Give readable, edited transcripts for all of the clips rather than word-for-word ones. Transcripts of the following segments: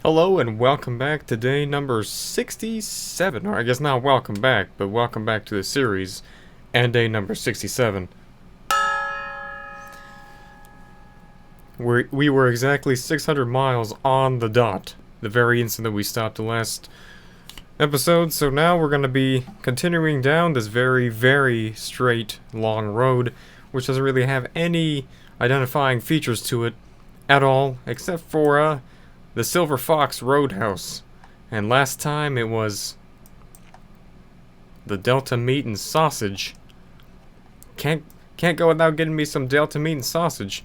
Hello and welcome back to day number 67, or I guess not welcome back, but welcome back to the series, and day number 67. We were exactly 600 miles on the dot, the very instant that we stopped the last episode, so now we're going to be continuing down this very, very straight, long road, which doesn't really have any identifying features to it at all, except for, the Silver Fox Roadhouse. And last time it was the Delta meat and sausage. Can't go without getting me some Delta meat and sausage.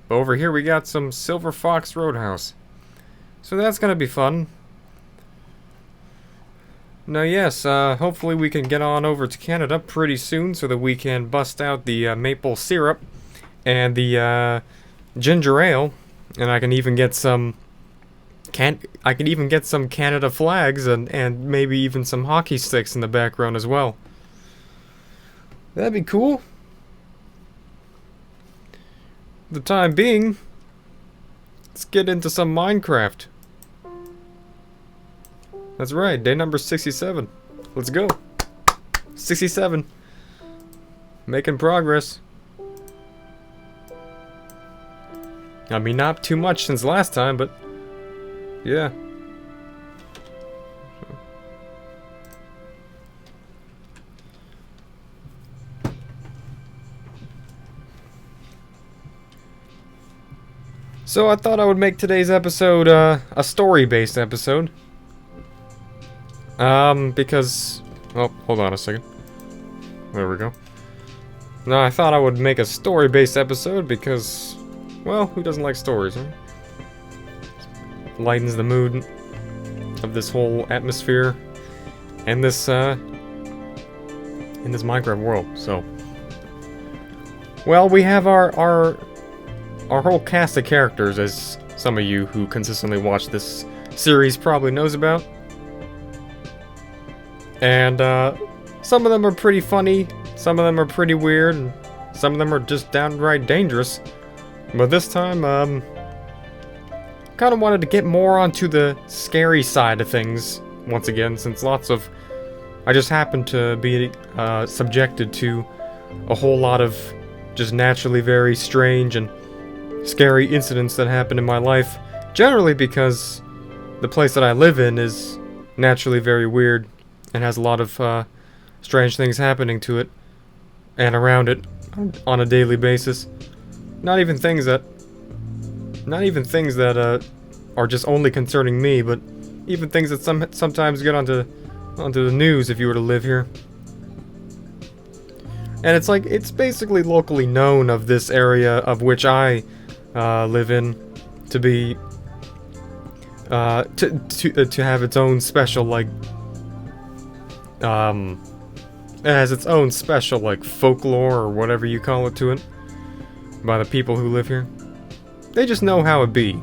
But over here we got some Silver Fox Roadhouse. So that's gonna be fun. Now yes, hopefully we can get on over to Canada pretty soon so that we can bust out the maple syrup and the ginger ale. And I can even get some Canada flags and maybe even some hockey sticks in the background as well. That'd be cool. For the time being, let's get into some Minecraft. That's right, day number 67. Let's go. 67. Making progress. I mean, not too much since last time, but yeah. So I thought I would make today's episode a story-based episode. Because... Oh, hold on a second. There we go. No, I thought I would make a story-based episode because... Well, who doesn't like stories, huh? Lightens the mood of this whole atmosphere and this in this Minecraft world. So, well, we have our whole cast of characters, as some of you who consistently watch this series probably knows about, and some of them are pretty funny, some of them are pretty weird, and some of them are just downright dangerous. But this time, kind of wanted to get more onto the scary side of things once again, since I just happen to be subjected to a whole lot of just naturally very strange and scary incidents that happen in my life, generally because the place that I live in is naturally very weird and has a lot of strange things happening to it and around it on a daily basis. Not even things that are just only concerning me, but even things that sometimes get onto the news if you were to live here. And it's basically locally known of this area of which I live in to be to have its own special it has its own special folklore or whatever you call it to it. By the people who live here. They just know how it be.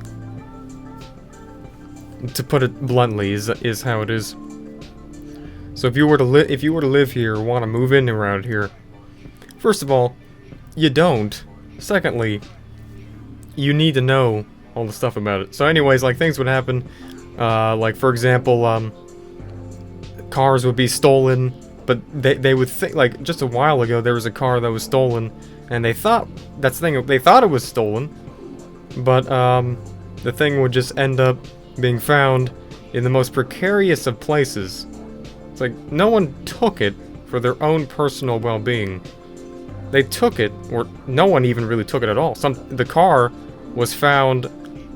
To put it bluntly, is how it is. So if you were to live here or want to move in around here, first of all, you don't. Secondly, you need to know all the stuff about it. So anyways, things would happen, for example, cars would be stolen, but they would think, just a while ago there was a car that was stolen. And they thought it was stolen, but the thing would just end up being found in the most precarious of places. It's like no one took it for their own personal well-being. They took it, or no one even really took it at all. The car was found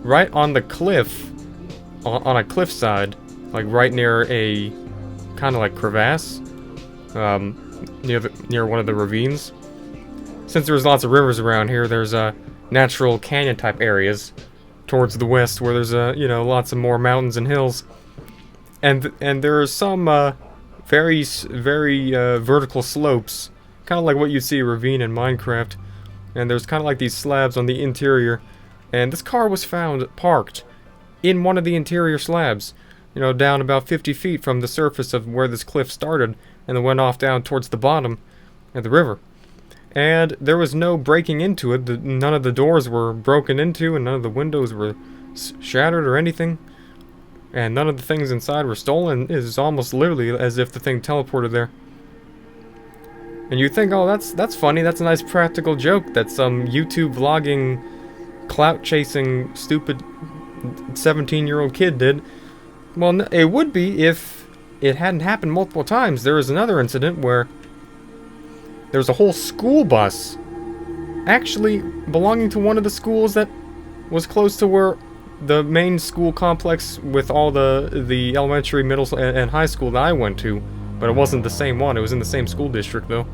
right on the cliff, on a cliffside, right near a kind of crevasse, near one of the ravines. Since there's lots of rivers around here, there's natural canyon type areas towards the west where there's lots of more mountains and hills, and there are some very vertical slopes, kind of like what you see a ravine in Minecraft, and there's kind of these slabs on the interior, and this car was found parked in one of the interior slabs, down about 50 feet from the surface of where this cliff started, and then went off down towards the bottom of the river. And there was no breaking into it. None of the doors were broken into, and none of the windows were shattered or anything. And none of the things inside were stolen. It's almost literally as if the thing teleported there. And you think, oh, that's funny. That's a nice practical joke that some YouTube vlogging, clout-chasing, stupid 17-year-old kid did. Well, it would be if it hadn't happened multiple times. There was another incident where there was a whole school bus actually belonging to one of the schools that was close to where the main school complex with all the elementary, middle, and high school that I went to. But it wasn't the same one. It was in the same school district, though.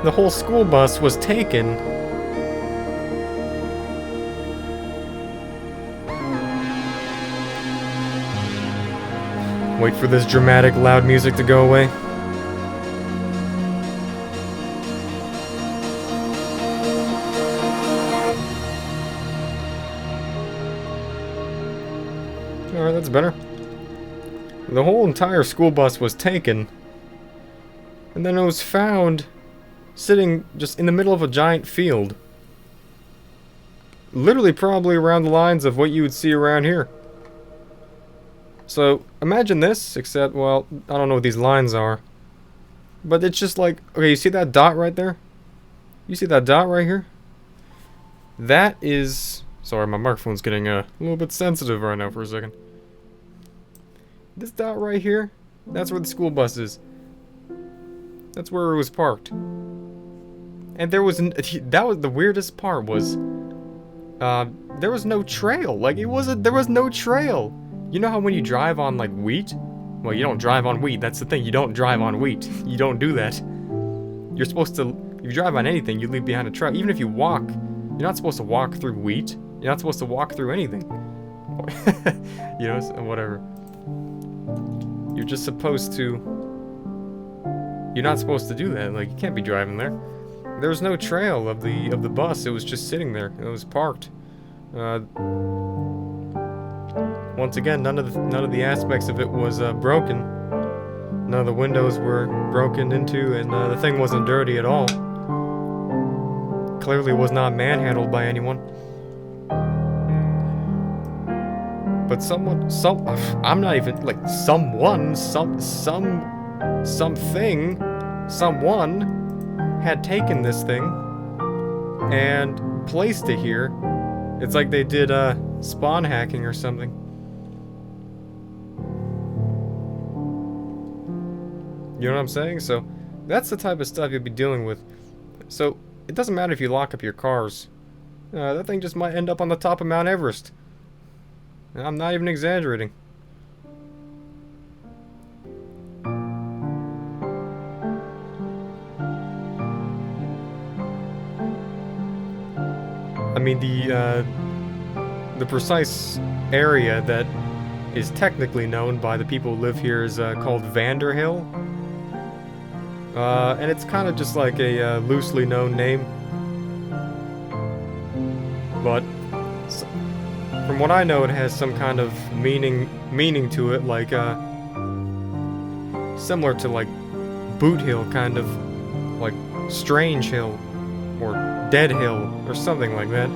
The whole school bus was taken. Wait for this dramatic, loud music to go away. Alright, that's better. The whole entire school bus was taken, and then it was found sitting just in the middle of a giant field. Literally probably around the lines of what you would see around here. So, imagine this, except, well, I don't know what these lines are. But it's just like, okay, you see that dot right there? You see that dot right here? That is... Sorry, my microphone's getting a little bit sensitive right now for a second. This dot right here, that's where the school bus is. That's where it was parked. And there was... That was the weirdest part was... there was no trail. Like, there was no trail. You know how when you drive on, like, wheat? Well, you don't drive on wheat. That's the thing. You don't drive on wheat. You don't do that. You're supposed to... If you drive on anything, you leave behind a trail. Even if you walk, you're not supposed to walk through wheat. You're not supposed to walk through anything. You know, whatever. You're just supposed to... You're not supposed to do that. Like, you can't be driving there. There was no trail of the bus. It was just sitting there. It was parked. Once again, none of the aspects of it was broken. None of the windows were broken into, and the thing wasn't dirty at all. Clearly was not manhandled by anyone. But someone, I'm not even, like, someone had taken this thing and placed it here. It's like they did spawn hacking or something. You know what I'm saying? So that's the type of stuff you'll be dealing with. So it doesn't matter if you lock up your cars. That thing just might end up on the top of Mount Everest. I'm not even exaggerating. I mean, the precise area that is technically known by the people who live here is called Vanderhill. And it's kind of just like a loosely known name. But from what I know, it has some kind of meaning to it, like similar to like Boot Hill, kind of like Strange Hill or Dead Hill or something like that.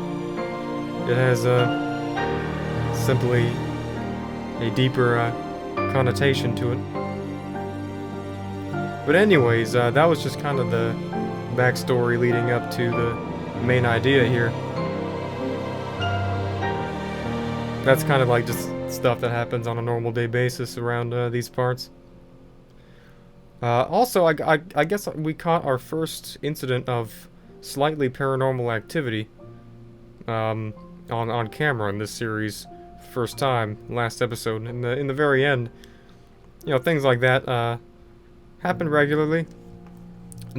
It has simply a deeper connotation to it. But anyways, that was just kind of the backstory leading up to the main idea here. That's kind of like just stuff that happens on a normal day basis around these parts. Also, I guess we caught our first incident of slightly paranormal activity on camera in this series. First time, last episode. In the very end, you know, things like that happen regularly.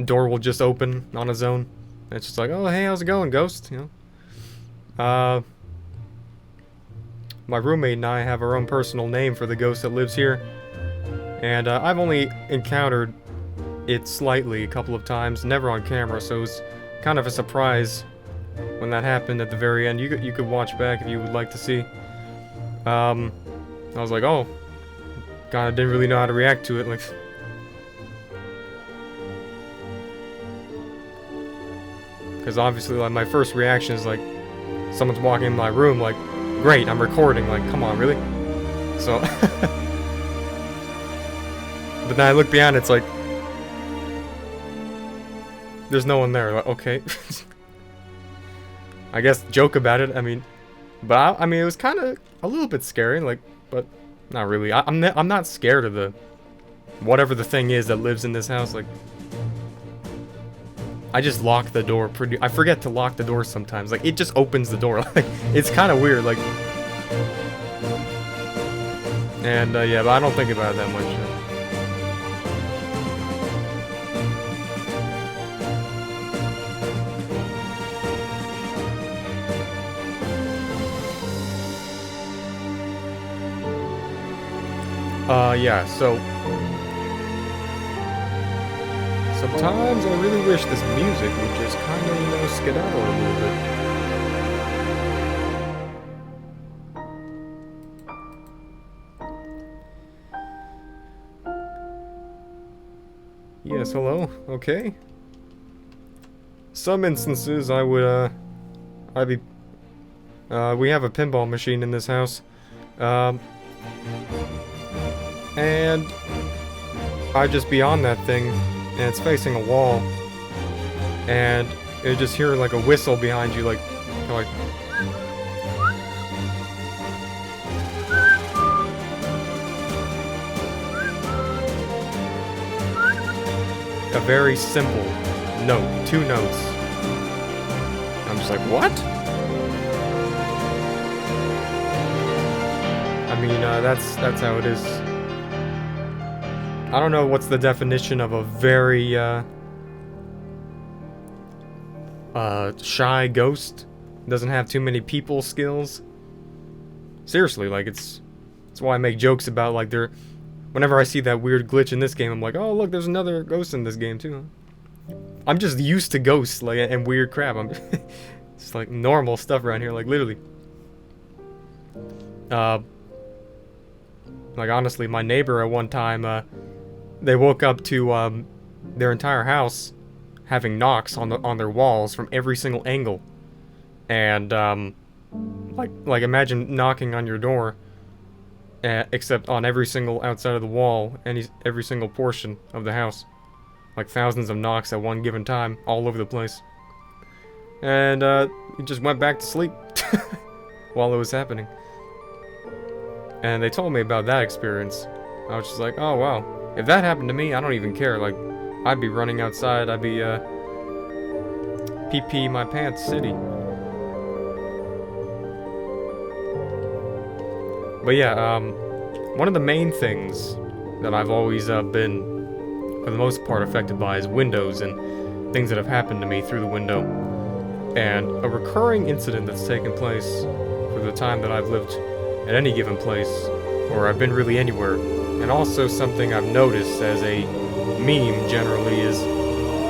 Door will just open on its own. It's just like, oh, hey, how's it going, ghost? You know. My roommate and I have our own personal name for the ghost that lives here. And I've only encountered it slightly a couple of times, never on camera, so it was kind of a surprise when that happened at the very end. You could watch back if you would like to see. I was like, oh, God, I didn't really know how to react to it. Like, because obviously, like, my first reaction is like, someone's walking in my room, like, great, I'm recording, like, come on, really? So, but then I look behind, it's like, there's no one there, like, okay. I guess joke about it, I mean, but I mean, it was kind of a little bit scary, like, but not really. I'm not scared of the, whatever the thing is that lives in this house, like, I just lock the door I forget to lock the door sometimes, like, it just opens the door, like, it's kind of weird, like, and, yeah, but I don't think about it that much. Yeah, so sometimes I really wish this music would just kind of, you know, skedaddle a little bit. Yes, hello, okay. Some instances I would, I'd be, we have a pinball machine in this house, and I'd just be on that thing, and it's facing a wall, and you just hear like a whistle behind you, like, a very simple note, 2 notes. I'm just like, what? I mean, that's how it is. I don't know what's the definition of a very, shy ghost. Doesn't have too many people skills. Seriously, like, it's why I make jokes about, like, whenever I see that weird glitch in this game, I'm like, oh, look, there's another ghost in this game, too. I'm just used to ghosts, like, and weird crap. It's, like, normal stuff around here, like, literally. Like, honestly, my neighbor at one time, they woke up to, their entire house having knocks on their walls from every single angle. And, like imagine knocking on your door, except on every single outside of the wall, every single portion of the house. Like thousands of knocks at one given time, all over the place. And, he just went back to sleep while it was happening. And they told me about that experience. I was just like, oh wow. If that happened to me, I don't even care. Like, I'd be running outside. I'd be, pee my pants city. But yeah, one of the main things that I've always, been, for the most part, affected by is windows and things that have happened to me through the window. And a recurring incident that's taken place for the time that I've lived at any given place, or I've been really anywhere, and also something I've noticed as a meme generally is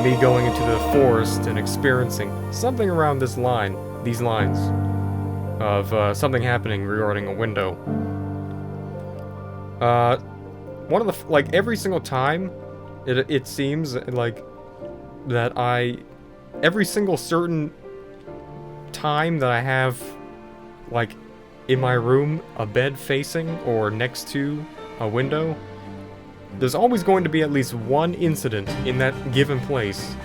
me going into the forest and experiencing something around these lines of something happening regarding a window. One of the, like, every single time, it seems like that every single certain time that I have, like, in my room, a bed facing or next to a window, there's always going to be at least one incident in that given place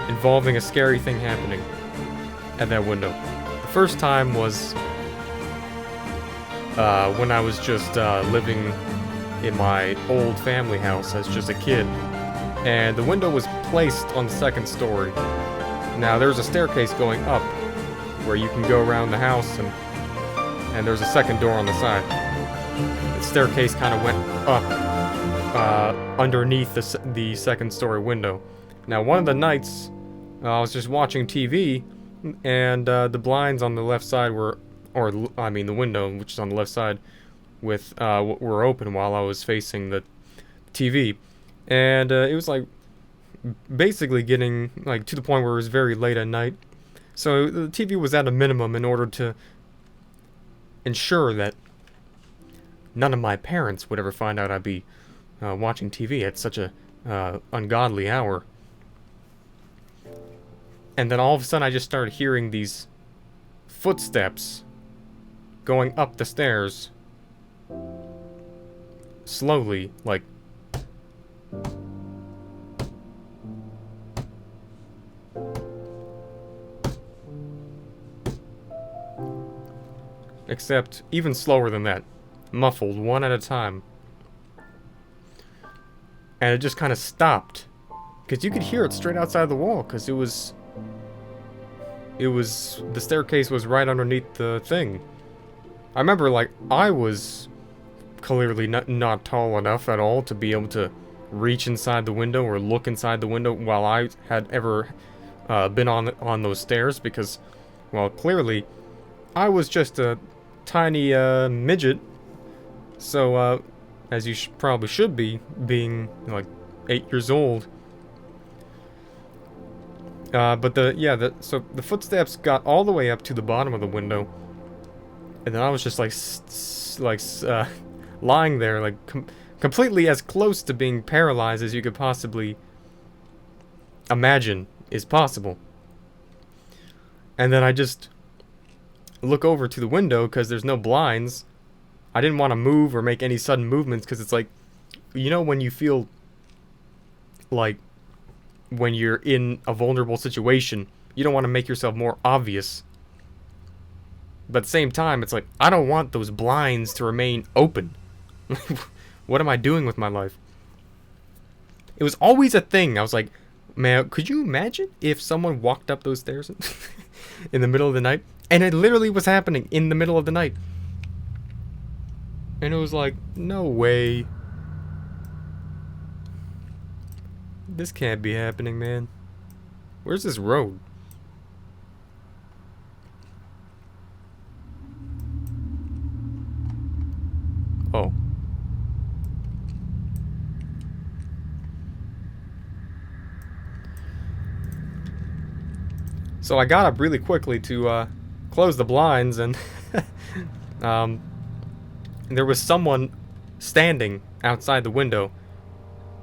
involving a scary thing happening at that window. The first time was when I was just living in my old family house as just a kid, and the window was placed on the second story. Now there's a staircase going up where you can go around the house, and there's a second door on the side. The staircase kind of went up underneath the second story window. Now one of the nights, I was just watching TV, and the blinds on the left side were, the window, which is on the left side, were open while I was facing the TV. And it was like basically getting like to the point where it was very late at night. So the TV was at a minimum in order to ensure that none of my parents would ever find out I'd be watching TV at such a ungodly hour. And then all of a sudden I just started hearing these footsteps going up the stairs. Slowly, like... Except, even slower than that. Muffled, one at a time. And it just kind of stopped. Because you could hear it straight outside the wall, because it was... the staircase was right underneath the thing. I remember, like, I was clearly not tall enough at all to be able to reach inside the window or look inside the window while I had ever been on those stairs, because, well, clearly, I was just a tiny midget. So, as you probably should be, being, like, 8 years old. But so the footsteps got all the way up to the bottom of the window, and then I was just like, lying there, like completely as close to being paralyzed as you could possibly imagine is possible. And then I just look over to the window because there's no blinds. I didn't want to move or make any sudden movements because it's like, you know, when you feel like when you're in a vulnerable situation, you don't want to make yourself more obvious. But at the same time, it's like, I don't want those blinds to remain open. What am I doing with my life? It was always a thing. I was like, man, could you imagine if someone walked up those stairs in the middle of the night? And it literally was happening in the middle of the night. And it was like, no way. This can't be happening, man. Where's this road? Oh. So I got up really quickly to close the blinds, and there was someone standing outside the window.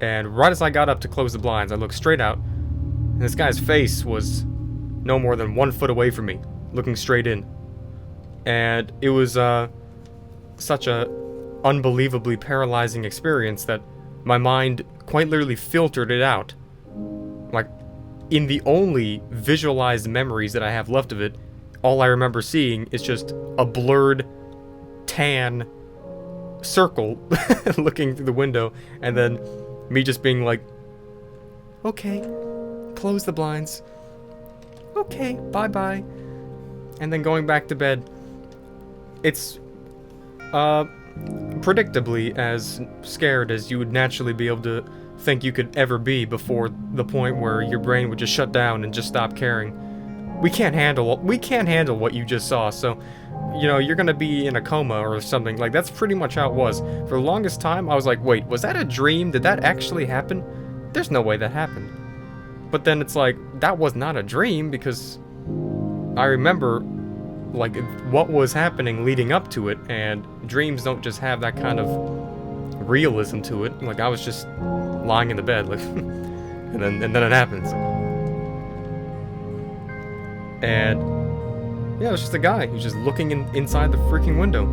And right as I got up to close the blinds, I looked straight out, and this guy's face was no more than 1 foot away from me, looking straight in. And it was such a unbelievably paralyzing experience that my mind quite literally filtered it out. Like, in the only visualized memories that I have left of it, all I remember seeing is just a blurred, tan circle looking through the window, and then me just being like, okay, close the blinds. Okay, bye-bye. And then going back to bed. It's, predictably as scared as you would naturally be able to think you could ever be before the point where your brain would just shut down and just stop caring. We can't handle what you just saw, so, you know, you're gonna be in a coma or something. Like, that's pretty much how it was. For the longest time, I was like, wait, was that a dream? Did that actually happen? There's no way that happened. But then it's like, that was not a dream, because I remember, like, what was happening leading up to it, and dreams don't just have that kind of realism to it. Like, I was just lying in the bed, like, and then it happens. And yeah, it was just a guy who's just looking inside the freaking window.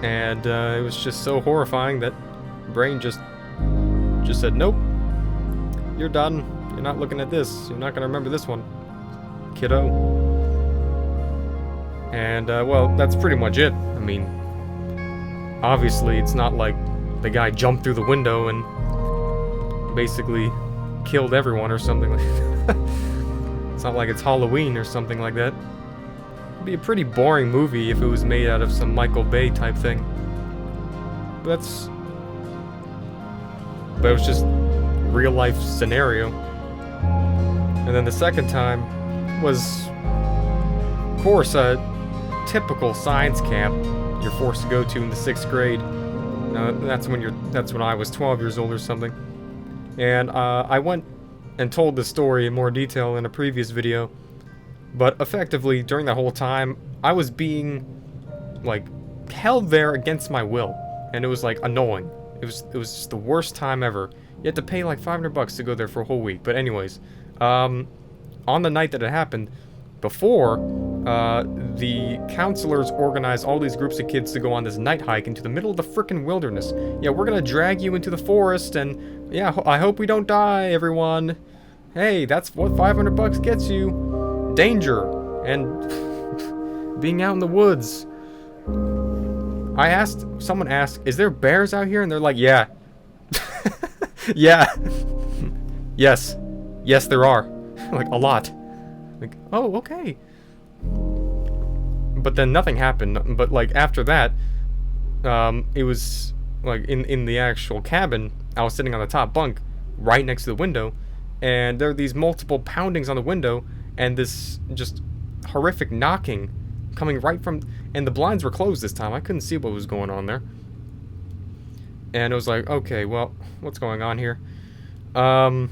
And it was just so horrifying that brain just said, nope, you're done. You're not looking at this. You're not going to remember this one, kiddo. And, well, that's pretty much it. I mean, obviously, it's not like the guy jumped through the window and basically killed everyone or something like that. It's not like it's Halloween or something like that. It'd be a pretty boring movie if it was made out of some Michael Bay type thing. But it was just real life scenario. And then the second time was, of course, a typical science camp you're forced to go to in the 6th grade. That's when I was 12 years old or something. And I went and told the story in more detail in a previous video, but effectively during that whole time I was being, like, held there against my will, and it was, like, annoying. It was just the worst time ever. You had to pay like $500 to go there for a whole week. But anyways, on the night that it happened, before, the counselors organized all these groups of kids to go on this night hike into the middle of the frickin' wilderness. Yeah, we're gonna drag you into the forest, and yeah, I hope we don't die, everyone. Hey, that's what $500 gets you. Danger and being out in the woods. Someone asked, is there bears out here? And they're like, yeah. Yeah. Yes. Yes, there are. Like, a lot. Like, oh, okay. But then nothing happened. But, like, after that, it was, like, in the actual cabin, I was sitting on the top bunk, right next to the window, and there are these multiple poundings on the window, and this just horrific knocking coming right from... And the blinds were closed this time. I couldn't see what was going on there. And it was like, okay, well, what's going on here? And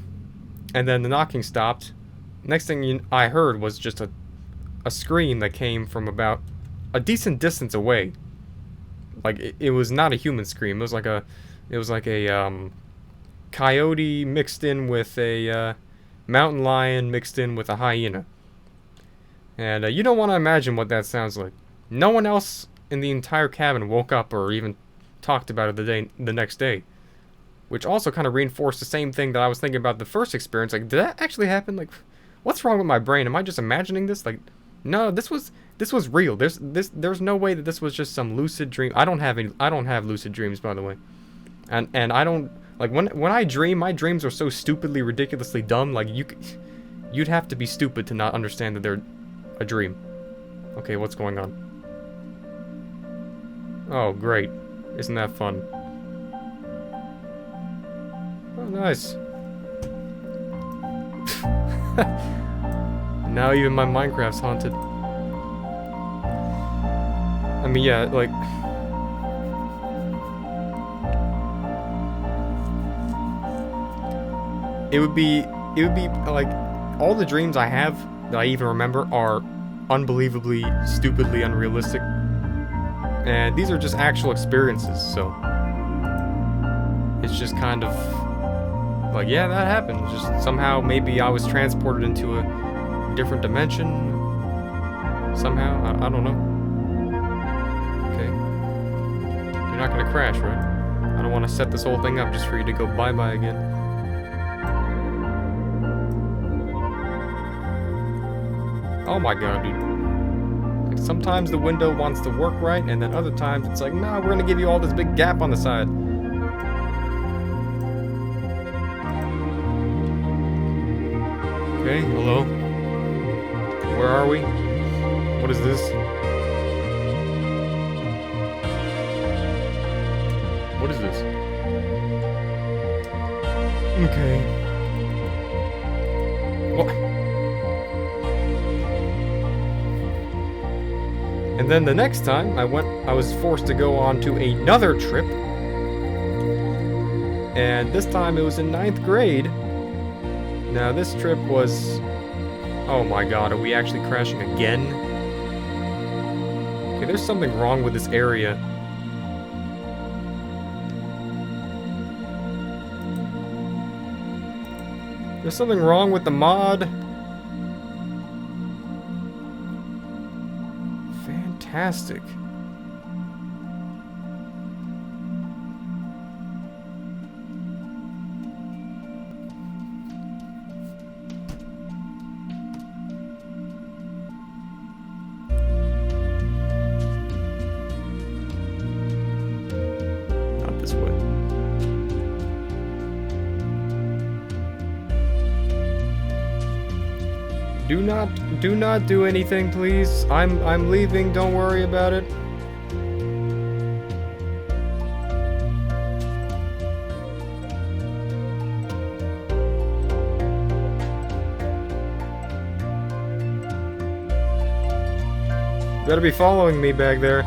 then the knocking stopped. Next thing I heard was just a scream that came from about a decent distance away. Like, it was not a human scream. It was like a coyote mixed in with a mountain lion mixed in with a hyena. And you don't want to imagine what that sounds like. No one else in the entire cabin woke up or even talked about it the next day. Which also kind of reinforced the same thing that I was thinking about the first experience. Like, did that actually happen? Like, what's wrong with my brain? Am I just imagining this? Like, no, this was real. There's no way that this was just some lucid dream. I don't have lucid dreams, by the way. And I don't, like, when I dream, my dreams are so stupidly, ridiculously dumb. Like, you'd have to be stupid to not understand that they're a dream. Okay, what's going on? Oh, great. Isn't that fun? Oh, nice. Now even my Minecraft's haunted. I mean, yeah, like... It would be, like, all the dreams I have that I even remember are unbelievably, stupidly unrealistic. And these are just actual experiences, so... It's just kind of... Like, yeah, that happened. Just somehow, maybe I was transported into a different dimension. Somehow, I don't know. Okay. You're not gonna crash, right? I don't want to set this whole thing up just for you to go bye-bye again. Oh my god, dude. Like, sometimes the window wants to work right, and then other times it's like, nah, we're gonna give you all this big gap on the side. Okay, hello? Where are we? What is this? What is this? Okay. What? And then the next time I was forced to go on to another trip. And this time it was in 9th grade. Now this trip was... Oh my god, are we actually crashing again? Okay, there's something wrong with this area. There's something wrong with the mod. Fantastic. Do not do anything, please. I'm leaving, don't worry about it. You better be following me back there.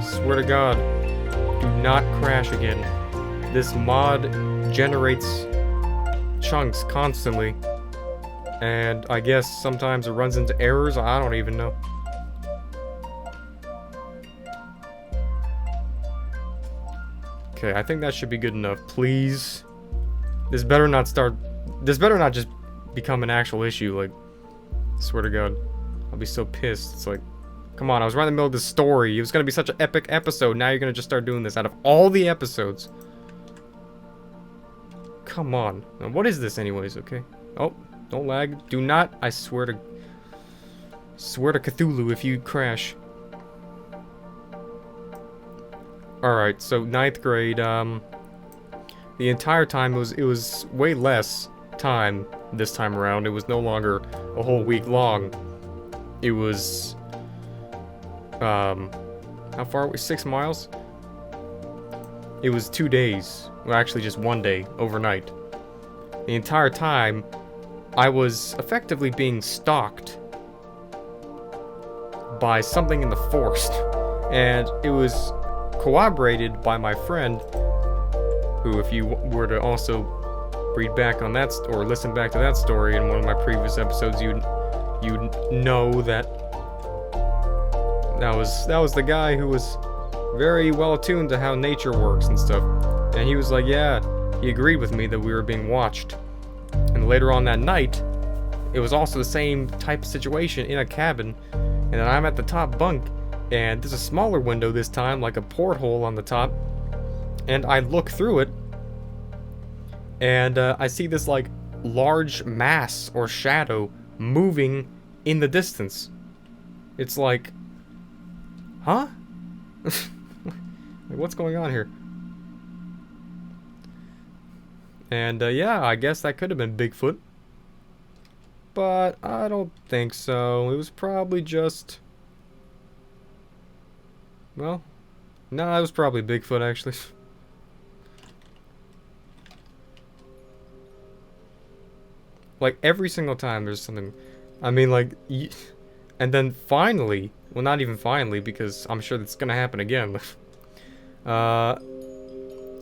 Swear to God. Do not crash again. This mod generates chunks constantly. And I guess sometimes it runs into errors, I don't even know. Okay, I think that should be good enough. Please. This better not just become an actual issue, like, swear to God. I'll be so pissed. It's like, come on, I was right in the middle of this story. It was gonna be such an epic episode. Now you're gonna just start doing this out of all the episodes. Come on. Now, what is this anyways, okay? Oh, don't lag. Do not, I swear to Cthulhu if you crash. Alright, so 9th grade, the entire time it was way less time this time around. It was no longer a whole week long. It was, how far away? 6 miles? It was 2 days. Well, actually just 1 day, overnight. The entire time, I was effectively being stalked by something in the forest. And it was corroborated by my friend, who, if you were to also read back on that, or listen back to that story in one of my previous episodes, you'd know that that was the guy who was very well attuned to how nature works and stuff. And he was like, yeah, he agreed with me that we were being watched. And later on that night, it was also the same type of situation in a cabin, and then I'm at the top bunk, and there's a smaller window this time, like a porthole on the top, and I look through it, and I see this like large mass or shadow moving in the distance. It's like, huh? Like, what's going on here? And yeah, I guess that could have been Bigfoot, but I don't think so. It was probably just, well, no, it was probably Bigfoot actually. Like, every single time there's something, I mean, like, and then finally, well, not even finally, because I'm sure that's gonna happen again.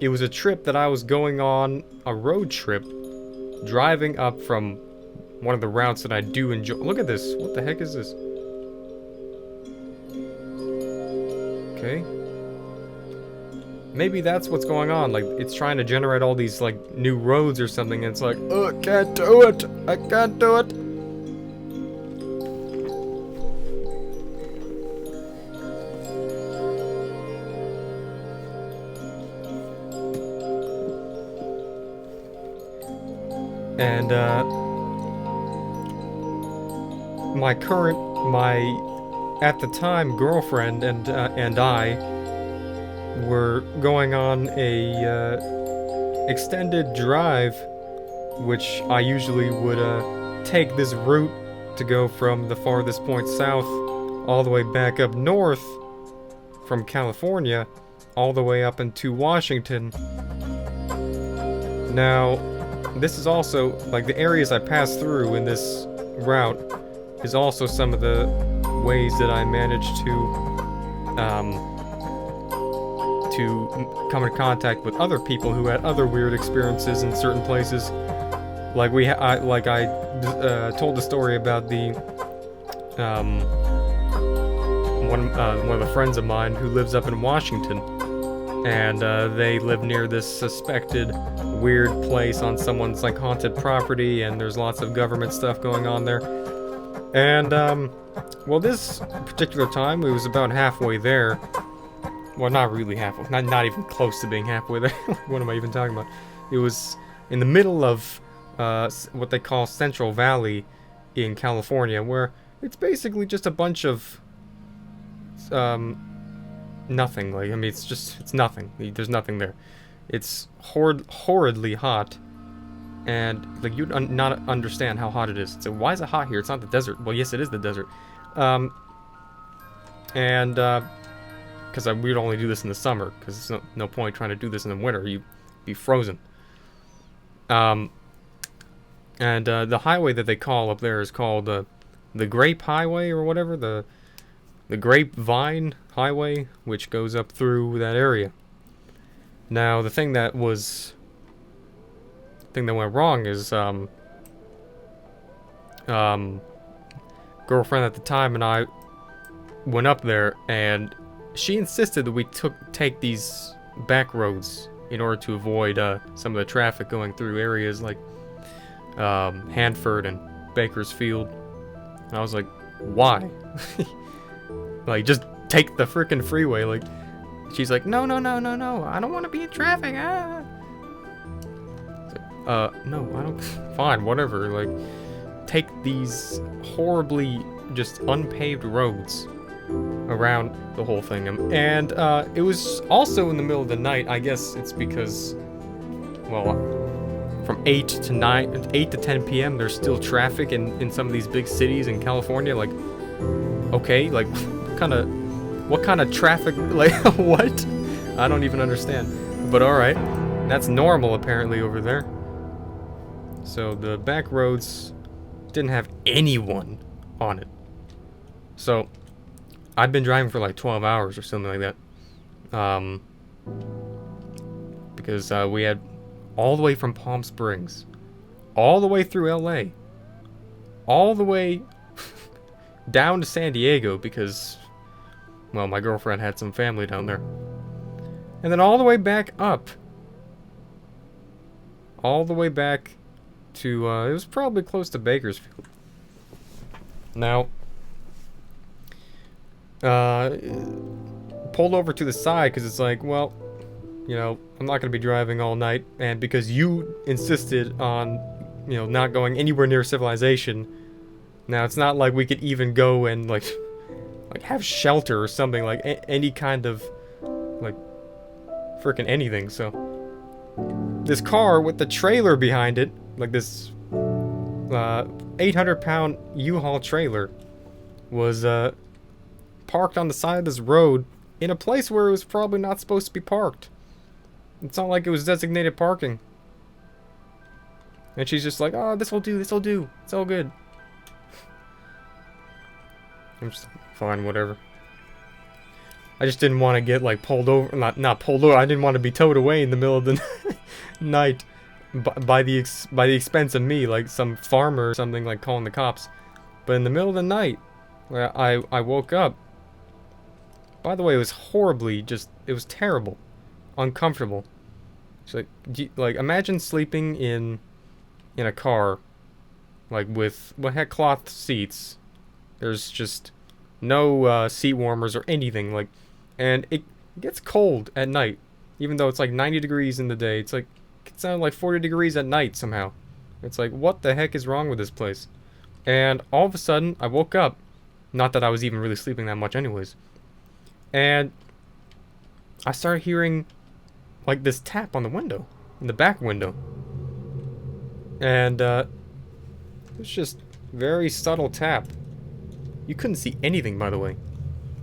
It was a trip that I was going on, a road trip, driving up from one of the routes that I do enjoy. Look at this. What the heck is this? Okay. Maybe that's what's going on. Like, it's trying to generate all these, like, new roads or something. And it's like, oh, I can't do it. I can't do it. And, my, at the time, girlfriend and I were going on a extended drive, which I usually would take this route to go from the farthest point south all the way back up north from California all the way up into Washington. Now, this is also, like, the areas I pass through in this route is also some of the ways that I managed to come in contact with other people who had other weird experiences in certain places. Like I told the story about the one of the friends of mine who lives up in Washington, and they live near this suspected weird place on someone's like haunted property, and there's lots of government stuff going on there. And well, this particular time it was about halfway there. Well, not really halfway, not even close to being halfway there. What am I even talking about? It was in the middle of what they call Central Valley in California, where it's basically just a bunch of nothing. Like, I mean, it's nothing. There's nothing there. It's horridly hot, and like you'd not understand how hot it is. So why is it hot here? It's not the desert. Well, yes, it is the desert. Because we'd only do this in the summer, because there's no point trying to do this in the winter. You'd be frozen. And the highway that they call up there is called the Grape Highway or whatever, the Grapevine Highway, which goes up through that area. Now, the thing that went wrong is girlfriend at the time and I went up there, and she insisted that we take these back roads in order to avoid some of the traffic going through areas like Hanford and Bakersfield. And I was like, why? Like, just take the freaking freeway. Like, she's like, no, no, no, no, no, I don't want to be in traffic. Ah. No, I don't. Fine, whatever. Like, take these horribly just unpaved roads around the whole thing. And it was also in the middle of the night. I guess it's because, well, from 8 to 10 p.m. there's still traffic in some of these big cities in California. Like, okay, like, what kind of traffic, like, what? I don't even understand. But alright, that's normal apparently over there. So the back roads didn't have anyone on it. So I'd been driving for like 12 hours or something like that. Because we had all the way from Palm Springs, all the way through LA, all the way down to San Diego because, well, my girlfriend had some family down there. And then all the way back up. All the way back to, it was probably close to Bakersfield. Now, pulled over to the side because it's like, well, you know, I'm not going to be driving all night. And because you insisted on, you know, not going anywhere near civilization, now it's not like we could even go and, like have shelter or something, like any kind of, like, freaking anything. So this car with the trailer behind it, like this 800-pound U-Haul trailer, was parked on the side of this road in a place where it was probably not supposed to be parked. It's not like it was designated parking. And she's just like, oh, this will do, it's all good. I'm just fine, whatever. I just didn't want to get, like, pulled over, not pulled over, I didn't want to be towed away in the middle of the night by the expense of me, like some farmer or something, like calling the cops. But in the middle of the night, I woke up. By the way, it was horribly, it was terrible, uncomfortable. It's like imagine sleeping in a car, like with, well, had cloth seats. There's just no seat warmers or anything, like, and it gets cold at night, even though it's like 90 degrees in the day. It's like, it sounded like 40 degrees at night somehow. It's like, what the heck is wrong with this place? And all of a sudden, I woke up. Not that I was even really sleeping that much anyways. And I started hearing, like, this tap on the window, in the back window. And it was just very subtle tap. You couldn't see anything, by the way.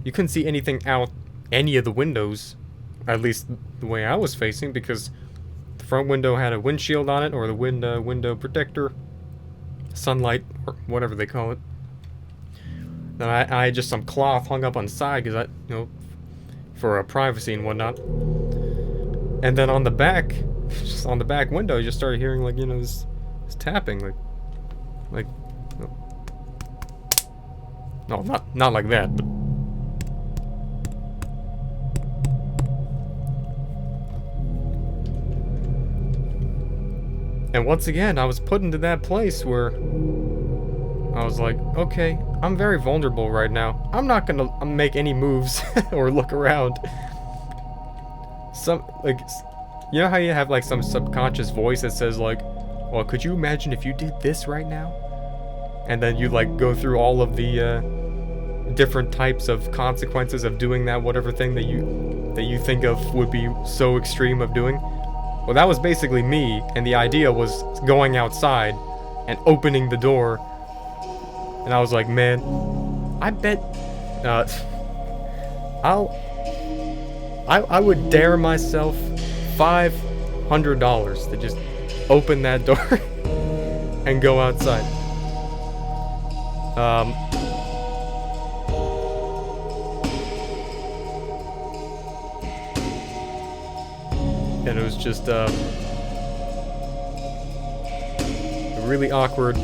You couldn't see anything out any of the windows, at least the way I was facing, because the front window had a windshield on it, or the window protector, sunlight, or whatever they call it. Then I had just some cloth hung up on the side, because you know, for privacy and whatnot. And then on the back, just on the back window, I just started hearing, like, you know, this tapping, like. No, not like that, but... And once again, I was put into that place where I was like, okay, I'm very vulnerable right now. I'm not gonna make any moves or look around. Like, you know how you have, like, some subconscious voice that says, like, well, could you imagine if you did this right now? And then you, like, go through all of the different types of consequences of doing that whatever thing that you think of would be so extreme of doing. Well, that was basically me, and the idea was going outside and opening the door. And I was like, man, I bet I would dare myself $500 to just open that door and go outside. And it was just a really awkward,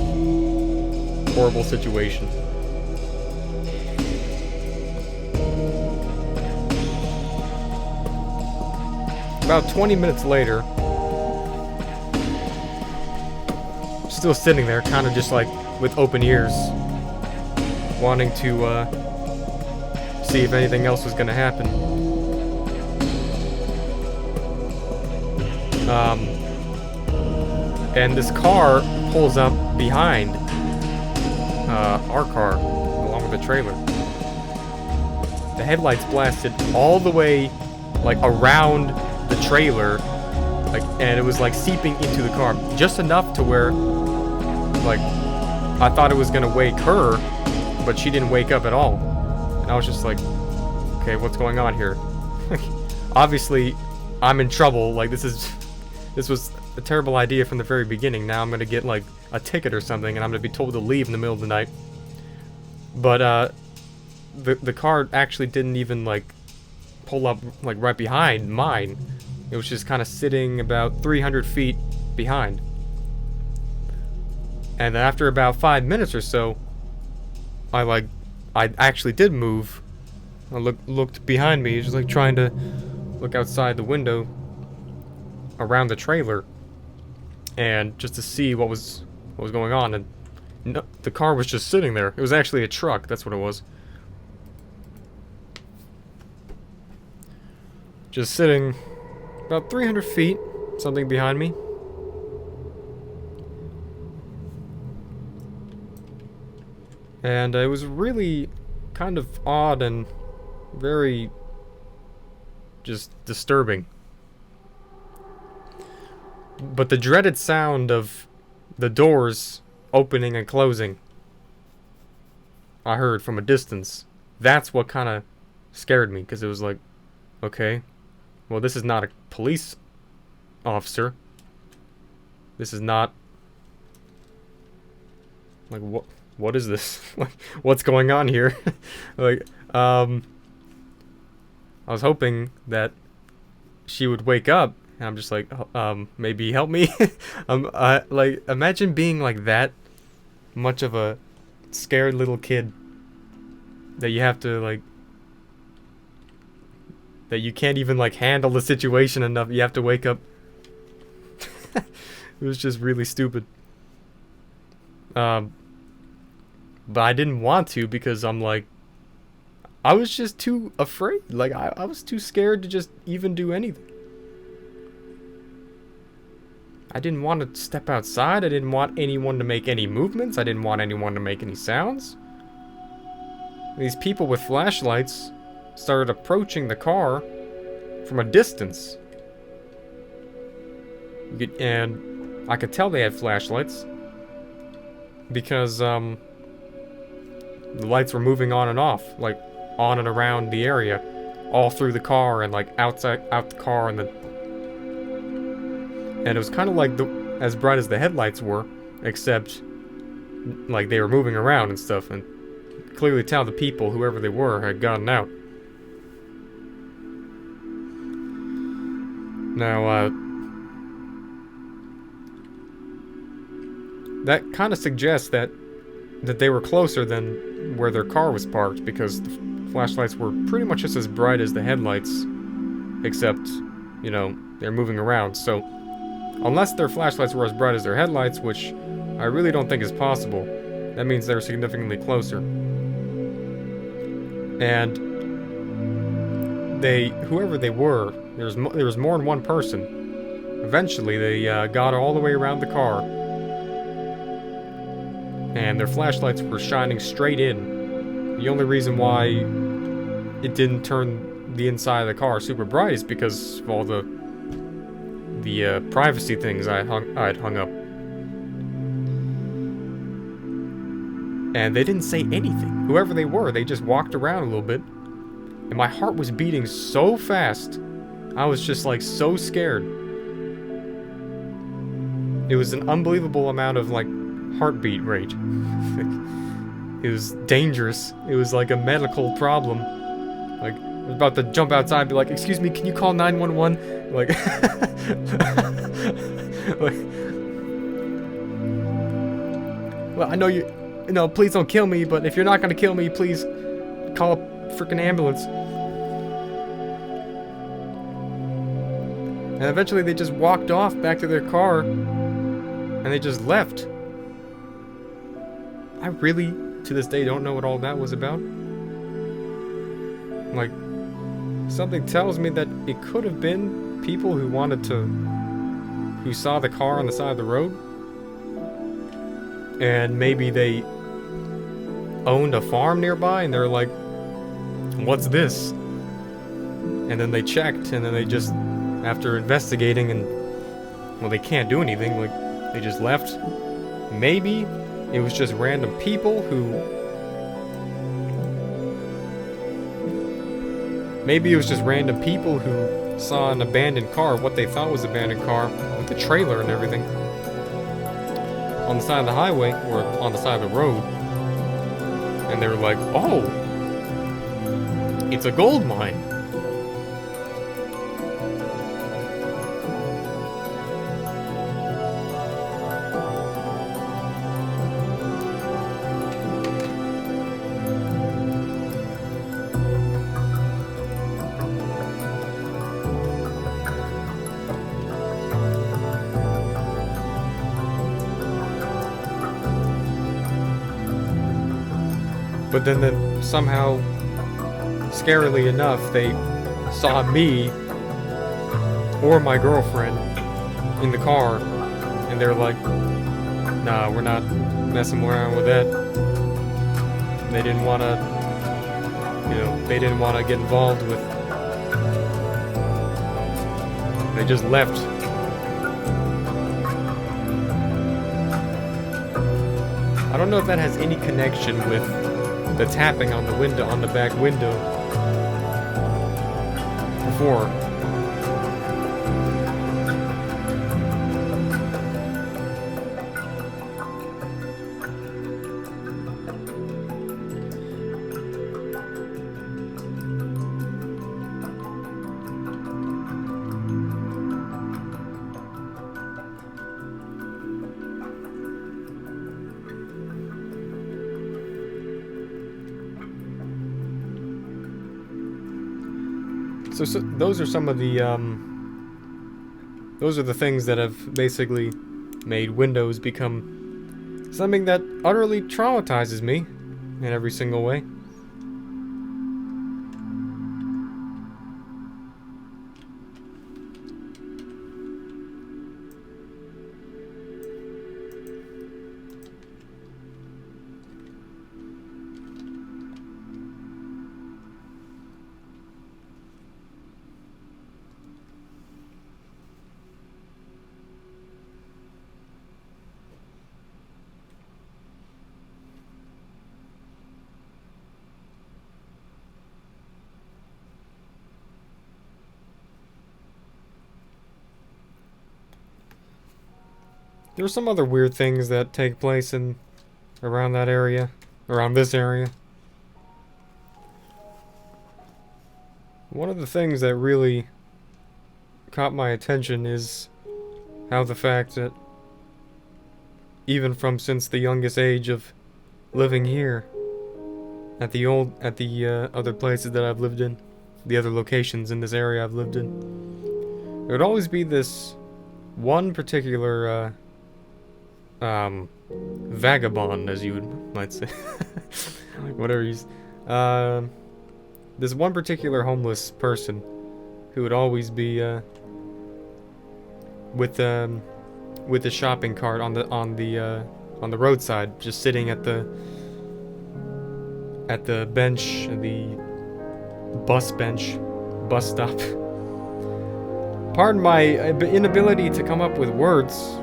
horrible situation. About 20 minutes later, still sitting there, kind of just like with open ears. wanting to see if anything else was gonna happen. And this car pulls up behind our car, along with the trailer. The headlights blasted all the way, like, around the trailer, like, and it was, like, seeping into the car, just enough to where, like, I thought it was gonna wake her, but she didn't wake up at all. And I was just like, okay, what's going on here? Obviously, I'm in trouble. Like, this was a terrible idea from the very beginning. Now I'm gonna get, like, a ticket or something, and I'm gonna be told to leave in the middle of the night. But, the car actually didn't even, like, pull up, like, right behind mine. It was just kind of sitting about 300 feet behind. And then after about 5 minutes or so, I actually did move. I looked behind me, just, like, trying to look outside the window around the trailer, and just to see what was going on. And no, the car was just sitting there. It was actually a truck. That's what it was. Just sitting about 300 feet, something behind me. And it was really kind of odd and very just disturbing. But the dreaded sound of the doors opening and closing, I heard from a distance. That's what kind of scared me, because it was like, okay, well, this is not a police officer. This is not, like, what is this? Like, what's going on here? Like, I was hoping that she would wake up, and I'm just like, maybe help me. Like, imagine being like that much of a scared little kid that you have to, like, that you can't even, like, handle the situation enough. You have to wake up. It was just really stupid. But I didn't want to, because I'm like, I was just too afraid. Like, I was too scared to just even do anything. I didn't want to step outside. I didn't want anyone to make any movements. I didn't want anyone to make any sounds. These people with flashlights started approaching the car from a distance. And I could tell they had flashlights, because the lights were moving on and off, like, on and around the area, all through the car, and, like, out the car, and it was kind of like as bright as the headlights were, except, like, they were moving around and stuff, and clearly tell the people, whoever they were, had gotten out. Now, that kind of suggests that they were closer than where their car was parked, because the flashlights were pretty much just as bright as the headlights, except, you know, they're moving around. So, unless their flashlights were as bright as their headlights, which I really don't think is possible, that means they're significantly closer. And whoever they were, there was more than one person. Eventually, they got all the way around the car, and their flashlights were shining straight in. The only reason why it didn't turn the inside of the car super bright is because of all the privacy things I had hung up. And they didn't say anything. Whoever they were, they just walked around a little bit. And my heart was beating so fast. I was just, like, so scared. It was an unbelievable amount of, like, heartbeat rate. It was dangerous. It was like a medical problem. Like, I was about to jump outside and be like, "Excuse me, can you call 911?" Like, like, well, I know you know, please don't kill me, but if you're not gonna kill me, please call a freaking ambulance. And eventually they just walked off back to their car, and they just left. I really to this day don't know what all that was about. Like, something tells me that it could have been people who who saw the car on the side of the road, and maybe they owned a farm nearby, and they're like, what's this? And then they checked, and then they just, after investigating, and, well, they can't do anything, like, they just left. Maybe it was just random people who... Maybe it was just random people who saw an abandoned car, what they thought was an abandoned car, with the trailer and everything, on the side of the highway, or on the side of the road. And they were like, oh, it's a gold mine. But then somehow, scarily enough, they saw me or my girlfriend in the car, and they're like, nah, we're not messing around with that. They didn't want to, they didn't want to get involved with... They just left. I don't know if that has any connection with the tapping on the window, on the back window before. So those are some of the, those are the things that have basically made Windows become something that utterly traumatizes me in every single way. There's some other weird things that take place around that area, around this area. One of the things that really caught my attention is how the fact that even since the youngest age of living here, at the other places that I've lived in, the other locations in this area I've lived in, there would always be this one particular vagabond, as you might say. Whatever he's... this one particular homeless person who would always be with a shopping cart on the roadside, just sitting at the bench, the bus stop. Pardon my inability to come up with words.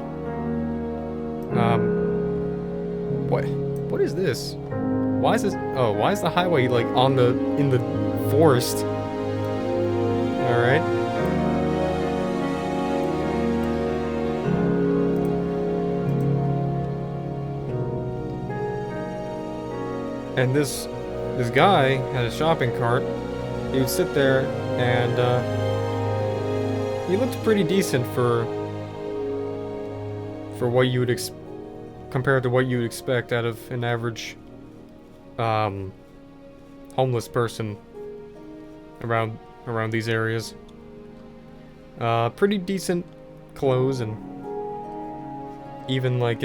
What is this? Why is this? Oh, why is the highway like in the forest? All right. And this guy had a shopping cart. He would sit there and he looked pretty decent for what you would compared to what you would expect out of an average homeless person around these areas. Pretty decent clothes, and even like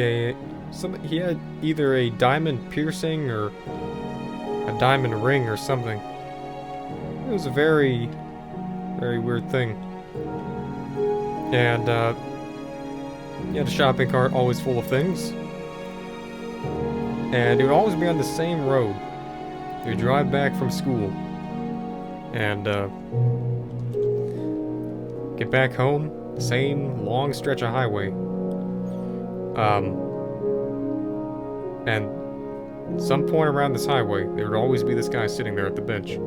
he had either a diamond piercing or a diamond ring or something. It was a very, very weird thing. And he had a shopping cart always full of things. And it would always be on the same road. You drive back from school and get back home, same long stretch of highway. And some point around this highway, there would always be this guy sitting there at the bench.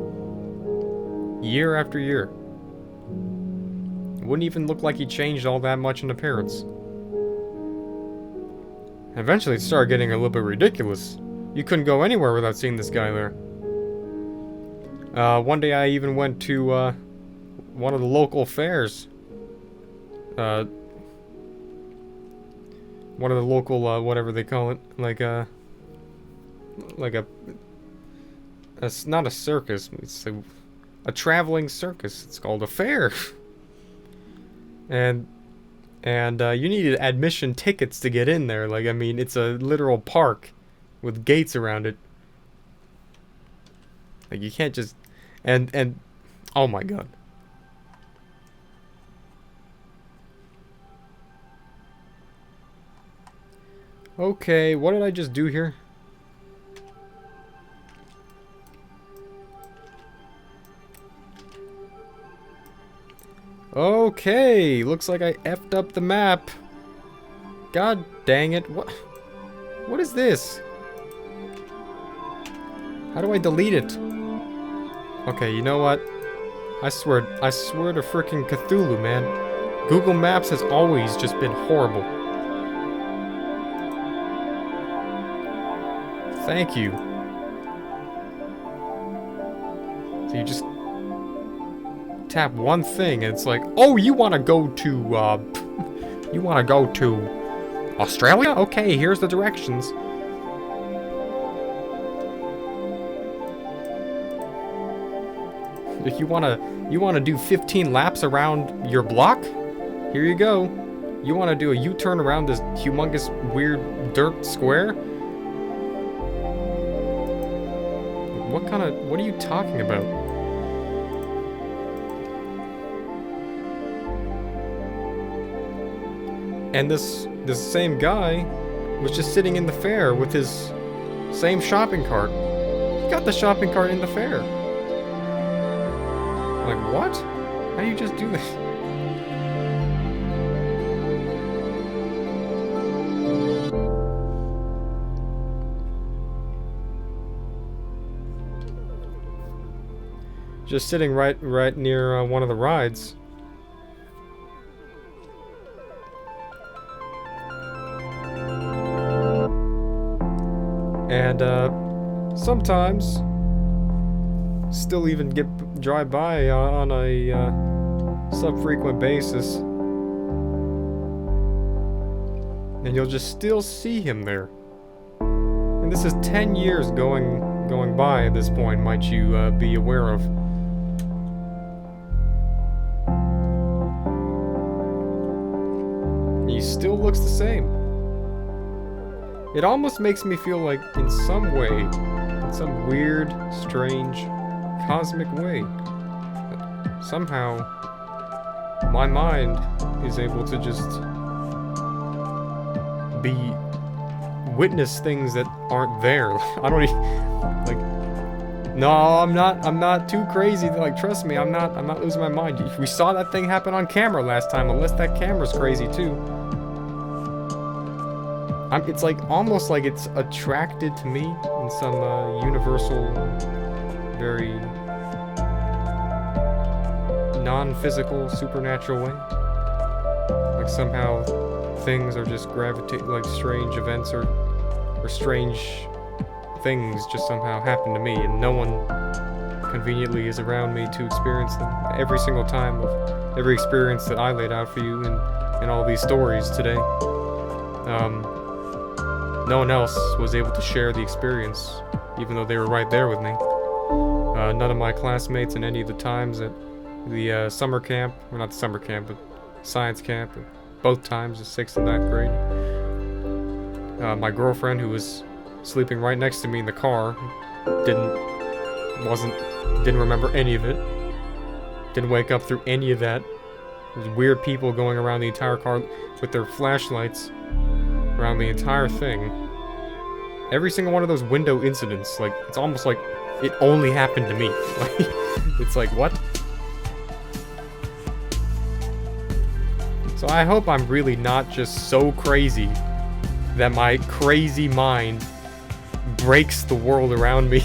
Year after year. It wouldn't even look like he changed all that much in appearance. Eventually it started getting a little bit ridiculous. You couldn't go anywhere without seeing this guy there. One day I even went to one of the local fairs. One of the local, whatever they call it, like a not a circus, it's a traveling circus. It's called a fair. And you needed admission tickets to get in there. Like, I mean, it's a literal park with gates around it. Like, you can't just... And oh my god. Okay, what did I just do here? Okay, looks like I effed up the map. God dang it, what is this? How do I delete it? Okay, you know what? I swear to frickin' Cthulhu, man. Google Maps has always just been horrible. Thank you. So you just tap one thing and it's like, oh, you want to go to Australia? Okay, here's the directions. If you wanna do 15 laps around your block, here you go. You wanna do a U-turn around this humongous weird dirt square? What are you talking about? And this same guy was just sitting in the fair with his same shopping cart. He got the shopping cart in the fair. Like, what? How do you just do this? Just sitting right near one of the rides. And sometimes still even drive by on a sub-frequent basis, and you'll just still see him there. And this is 10 years going by at this point, might you be aware of. He still looks the same. It almost makes me feel like, in some way, in some weird, strange, cosmic way, that somehow my mind is able to just witness things that aren't there. I don't even, like, no, I'm not too crazy. Like, trust me, I'm not losing my mind. We saw that thing happen on camera last time, unless that camera's crazy too. It's like, almost like it's attracted to me in some universal, very non-physical, supernatural way. Like somehow things are just gravitate, like strange events or strange things just somehow happen to me, and no one conveniently is around me to experience them. Every single time of every experience that I laid out for you in all these stories today. No one else was able to share the experience, even though they were right there with me. None of my classmates in any of the times at the summer camp, well, not the summer camp, but science camp, both times, the 6th and 9th grade. My girlfriend, who was sleeping right next to me in the car, didn't remember any of it. Didn't wake up through any of that. There's weird people going around the entire car with their flashlights around the entire thing. Every single one of those window incidents, like, it's almost like it only happened to me. It's like, what? So I hope I'm really not just so crazy that my crazy mind breaks the world around me.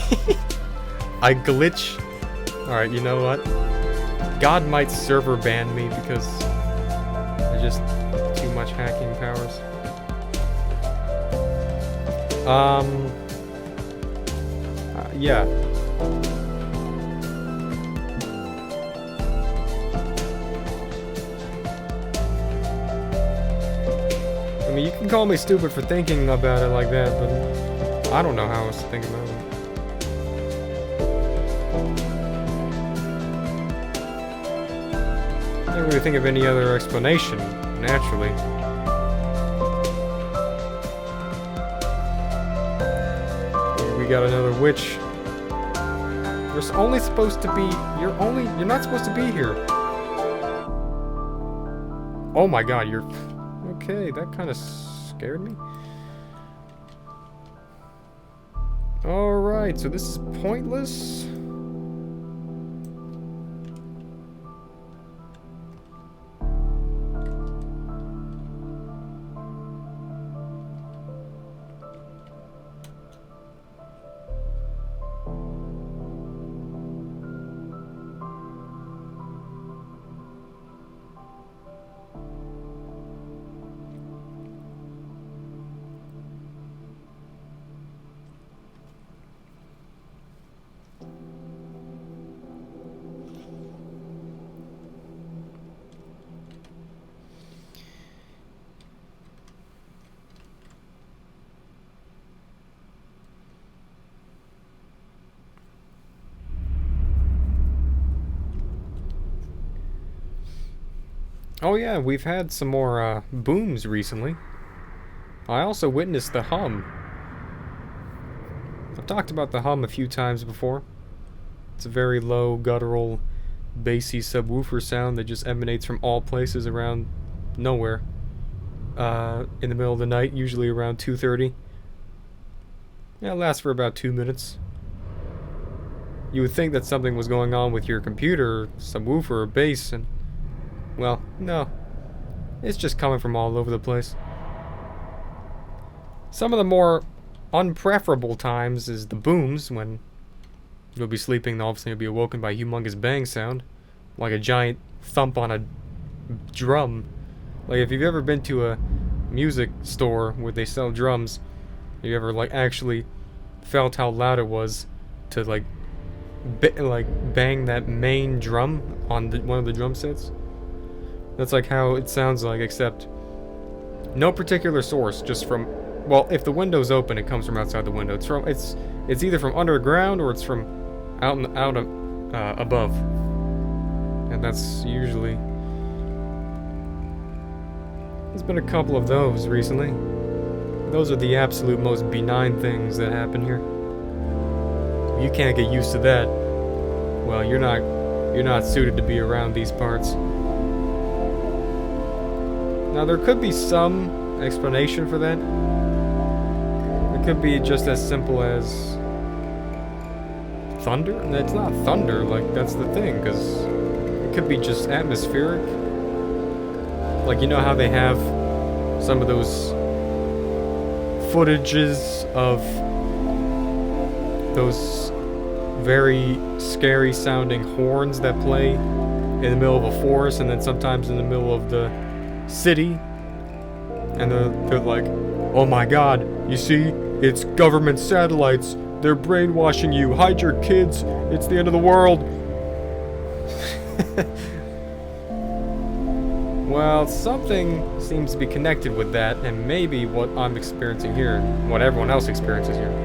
I glitch. Alright, you know what? God might server ban me because I just too much hacking powers. Yeah. I mean, you can call me stupid for thinking about it like that, but I don't know how else to think about it. I can't really think of any other explanation, naturally. We got another witch. You're only supposed to be... You're not supposed to be here. Oh my god, you're... Okay, that kind of scared me. Alright, so this is pointless. Oh yeah, we've had some more booms recently. I also witnessed the hum. I've talked about the hum a few times before. It's a very low, guttural, bassy subwoofer sound that just emanates from all places around nowhere. In the middle of the night, usually around 2:30. Yeah, it lasts for about 2 minutes. You would think that something was going on with your computer, subwoofer, or bass, and... well, no. It's just coming from all over the place. Some of the more unpreferable times is the booms, when you'll be sleeping and all of a sudden you'll be awoken by a humongous bang sound. Like a giant thump on a drum. Like if you've ever been to a music store where they sell drums, you ever like actually felt how loud it was to like bang that main drum on one of the drum sets? That's like how it sounds like, except no particular source, just from, well, if the window's open, it comes from outside the window. It's either from underground or it's from out above, and that's usually. There's been a couple of those recently. Those are the absolute most benign things that happen here. If you can't get used to that, well, you're not suited to be around these parts. Now, there could be some explanation for that. It could be just as simple as thunder. And it's not thunder, like, that's the thing, because it could be just atmospheric. Like, you know how they have some of those footages of those very scary sounding horns that play in the middle of a forest and then sometimes in the middle of the city, and they're like, oh my god, you see, it's government satellites, they're brainwashing you, hide your kids, it's the end of the world. Well, something seems to be connected with that, and maybe what I'm experiencing here, what everyone else experiences here.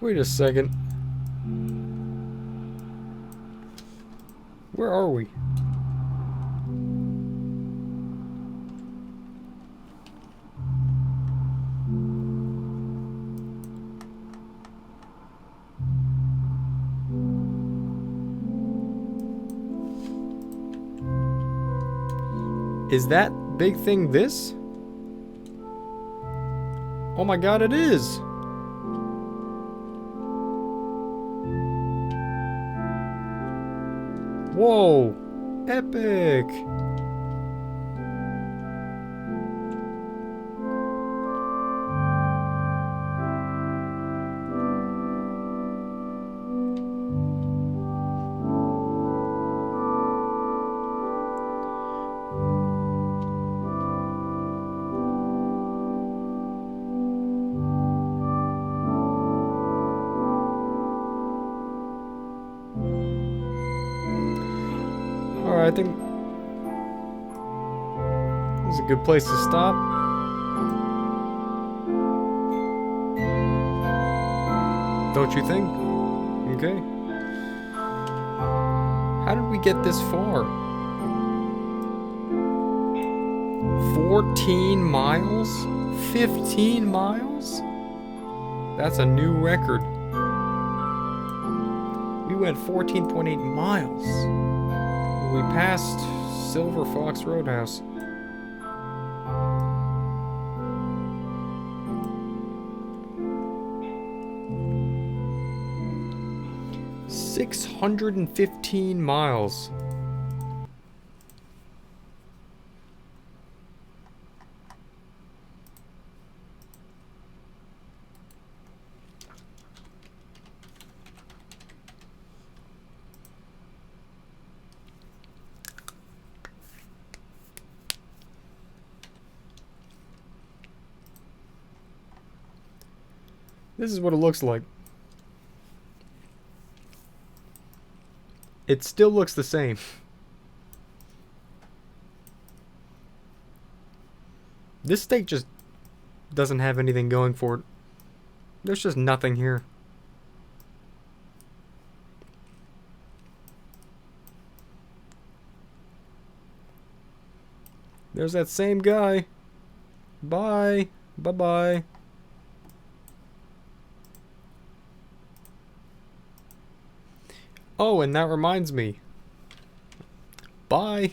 Wait a second. Where are we? Is that big thing this? Oh my god, it is! Whoa! Epic! Alright, I think this is a good place to stop. Don't you think? Okay. How did we get this far? 14 miles? 15 miles? That's a new record. We went 14.8 miles. We passed Silver Fox Roadhouse. $615 miles. This is what it looks like. It still looks the same. This state just doesn't have anything going for it. There's just nothing here. There's that same guy. Bye. Bye-bye. Oh, and that reminds me. Bye.